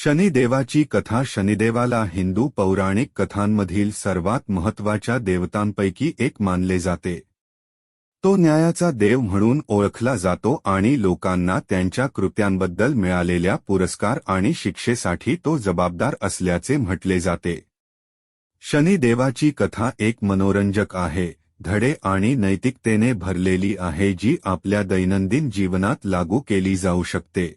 शनिदेवाची कथा. शनिदेवाला हिंदू पौराणिक कथांमधील सर्वात महत्त्वाच्या देवतांपैकी एक मानले जाते. तो न्यायाचा देव म्हणून ओळखला जातो आणि लोकांना त्यांच्या कृत्यांबद्दल मिळालेल्या पुरस्कार आणि शिक्षेसाठी तो जबाबदार असल्याचे म्हटले जाते. शनिदेवाची कथा एक मनोरंजक आहे, धडे आणि नैतिकतेने भरलेली आहे जी आपल्या दैनंदिन जीवनात लागू केली जाऊ शकते.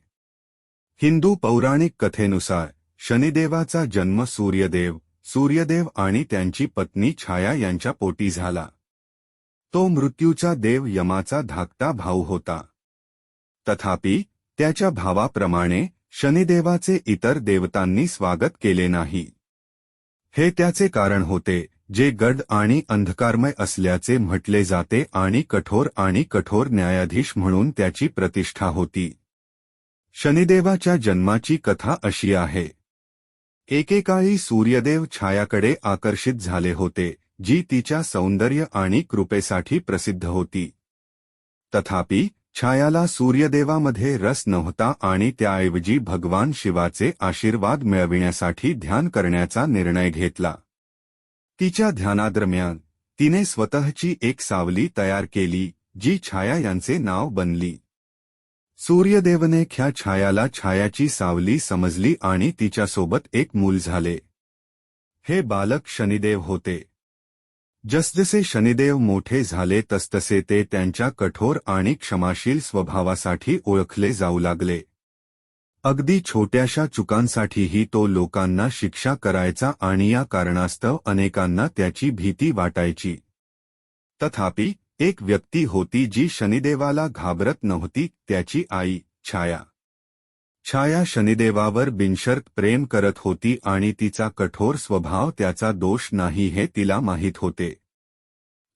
हिंदू पौराणिक कथेनुसार शनिदेवाचा जन्म सूर्यदेव आणि त्यांची पत्नी छाया यांच्या पोटी झाला. तो मृत्यूचा देव यमाचा धाकटा भाऊ होता. तथापि त्याच्या भावाप्रमाणे शनिदेवाचे इतर देवतांनी स्वागत केले नाही. हे त्याचे कारण होते, जे गड आणि अंधकारमय असल्याचे म्हटले जाते आणि कठोर न्यायाधीश म्हणून त्याची प्रतिष्ठा होती. शनिदेवाच्या जन्माची कथा अशी आहे. एकेकाळी सूर्यदेव छायाकडे आकर्षित झाले होते, जी तिच्या सौंदर्य आणि कृपेसाठी प्रसिद्ध होती. तथापि छायाला सूर्यदेवामध्ये रस नव्हता आणि त्याऐवजी भगवान शिवाचे आशीर्वाद मिळविण्यासाठी ध्यान करण्याचा निर्णय घेतला. तिच्या ध्यानादरम्यान तिने स्वतःची एक सावली तयार केली, जी छाया यांचे नाव बनली. सूर्यदेवने छायाला छायाची सावली समजली आणि तिच्यासोबत एक मूल झाले. हे बालक शनिदेव होते. जसजसे शनिदेव मोठे झाले तसतसे ते त्यांच्या कठोर आणि क्षमाशील स्वभावासाठी ओळखले जाऊ लागले. अगदी छोट्याशा चुकांसाठीही तो लोकांना शिक्षा करायचा आणि या कारणास्तव अनेकांना त्याची भीती वाटायची. तथापि एक व्यक्ती होती जी शनिदेवाला घाबरत नव्हती, त्याची आई छाया. छाया शनिदेवावर बिनशर्त प्रेम करत होती आणि तिचा कठोर स्वभाव त्याचा दोष नाही हे तिला माहीत होते.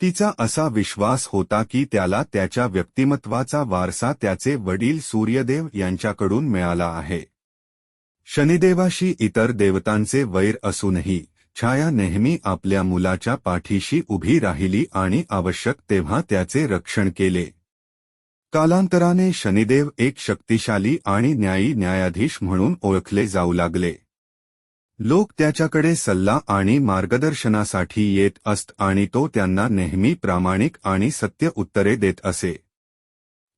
तिचा असा विश्वास होता की त्याला त्याच्या व्यक्तिमत्वाचा वारसा त्याचे वडील सूर्यदेव यांच्याकडून मिळाला आहे. शनिदेवाशी इतर देवतांचे वैर असूनही छाया नेहमी आपल्या मुलाच्या पाठीशी उभी राहिली आणि आवश्यक तेव्हा त्याचे रक्षण केले. कालांतराने शनिदेव एक शक्तिशाली आणि न्यायी न्यायाधीश म्हणून ओळखले जाऊ लागले. लोक त्याच्याकडे सल्ला आणि मार्गदर्शनासाठी येत असत आणि तो त्यांना नेहमी प्रामाणिक आणि सत्य उत्तरे देत असे.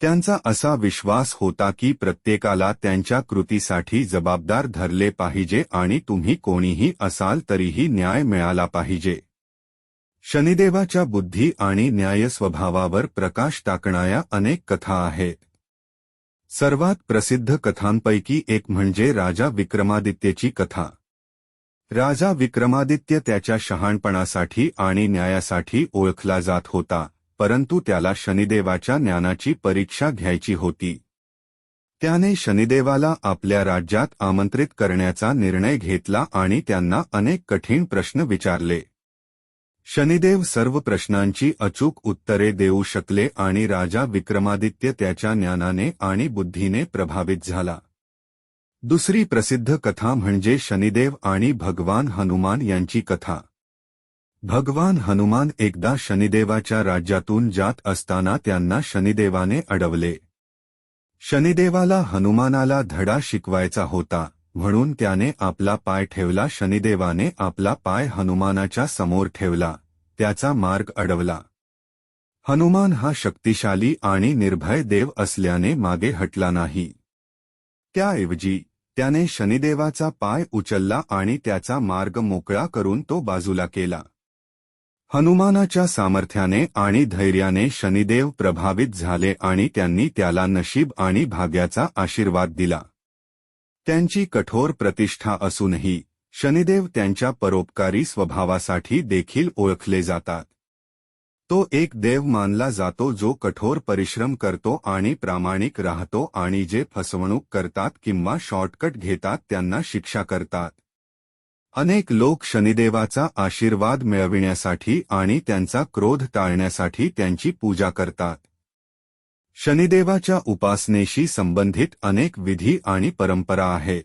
त्यांचा असा विश्वास होता की प्रत्येकाला त्यांच्या कृतीसाठी जबाबदार धरले पाहिजे आणि तुम्ही कोणीही असाल तरीही न्याय मिळाला पाहिजे. शनिदेवाच्या बुद्धी आणि न्याय स्वभावावर प्रकाश टाकणाऱ्या अनेक कथा आहेत. सर्वात प्रसिद्ध कथांपैकी एक म्हणजे राजा विक्रमादित्यची कथा. राजा विक्रमादित्य त्याच्या शहाणपणासाठी आणि न्यायासाठी ओळखला जात होता, परंतु त्याला शनिदेवाच्या ज्ञानाची परीक्षा घ्यायची होती. त्याने शनिदेवाला आपल्या राज्यात आमंत्रित करण्याचा निर्णय घेतला आणि त्यांना अनेक कठीण प्रश्न विचारले. शनिदेव सर्व प्रश्नांची अचूक उत्तरे देऊ शकले आणि राजा विक्रमादित्य त्याच्या ज्ञानाने आणि बुद्धीने प्रभावित झाला. दुसरी प्रसिद्ध कथा म्हणजे शनिदेव आणि भगवान हनुमान यांची कथा. भगवान हनुमान एकदा शनिदेवाच्या राज्यातून जात असताना त्यांना शनिदेवाने अडवले. शनिदेवाला हनुमानाला धडा शिकवायचा होता, म्हणून त्याने आपला पाय ठेवला. शनिदेवाने आपला पाय हनुमानाच्या समोर ठेवला, त्याचा मार्ग अडवला. हनुमान हा शक्तिशाली आणि निर्भय देव असल्याने मागे हटला नाही. त्याऐवजी त्याने शनिदेवाचा पाय उचलला आणि त्याचा मार्ग मोकळा करून तो बाजूला केला. हनुमानाच्या सामर्थ्याने आणि धैर्याने शनिदेव प्रभावित झाले आणि त्यांनी त्याला नशीब आणि भाग्याचा आशीर्वाद दिला. त्यांची कठोर प्रतिष्ठा असूनही शनिदेव त्यांच्या परोपकारी स्वभावासाठी देखील ओळखले जातात. तो एक देव मानला जातो जो कठोर परिश्रम करतो आणि प्रामाणिक राहतो आणि जे फसवणूक करतात किंवा शॉर्टकट घेतात त्यांना शिक्षा करतात. अनेक लोक शनिदेवाचा आशीर्वाद मिळविण्यासाठी आणि त्यांचा क्रोध टाळण्यासाठी त्यांची पूजा करतात. शनिदेवाच्या उपासनेशी संबंधित अनेक विधी आणि परंपरा आहेत.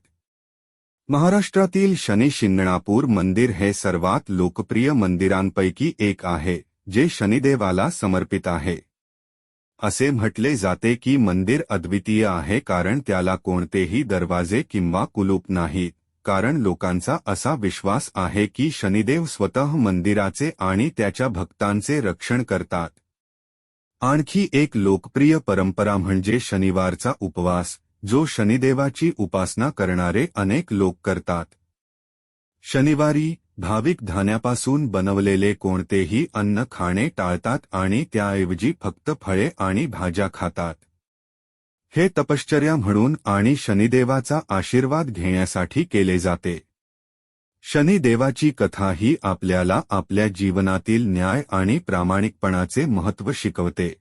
महाराष्ट्रातील शनी शिंगणापूर मंदिर हे सर्वात लोकप्रिय मंदिरांपैकी एक आहे, जे शनिदेवाला समर्पित आहे. असे म्हटले जाते की मंदिर अद्वितीय आहे कारण त्याला कोणतेही दरवाजे किंवा कुलूप नाहीत, कारण लोकांचा असा विश्वास आहे की शनिदेव स्वतः मंदिराचे आणि त्याच्या भक्तांचे रक्षण करतात. आणखी एक लोकप्रिय परंपरा म्हणजे शनिवारचा उपवास, जो शनिदेवाची उपासना करणारे अनेक लोक करतात. शनिवारी भाविक धान्यापासून बनवलेले कोणतेही अन्न खाणे टाळतात आणि त्याऐवजी फक्त फळे आणि भाज्या खातात. हे तपश्चर्या म्हणून आणि शनिदेवाचा आशीर्वाद घेण्यासाठी केले जाते. शनिदेवाची कथा ही आपल्याला आपल्या जीवनातील न्याय आणि प्रामाणिकपणाचे महत्त्व शिकवते.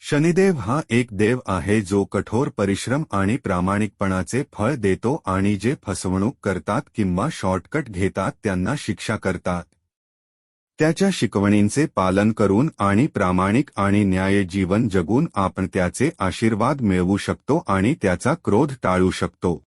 शनिदेव हा एक देव आहे जो कठोर परिश्रम आणि प्रामाणिकपणाचे फळ देतो आणि जे फसवणूक करतात किंवा शॉर्टकट घेतात त्यांना शिक्षा करतात. त्याच्या शिकवणींचे पालन करून आणि प्रामाणिक आणि न्याय्य जीवन जगून आपण त्याचे आशीर्वाद मिळवू शकतो आणि त्याचा क्रोध टाळू शकतो.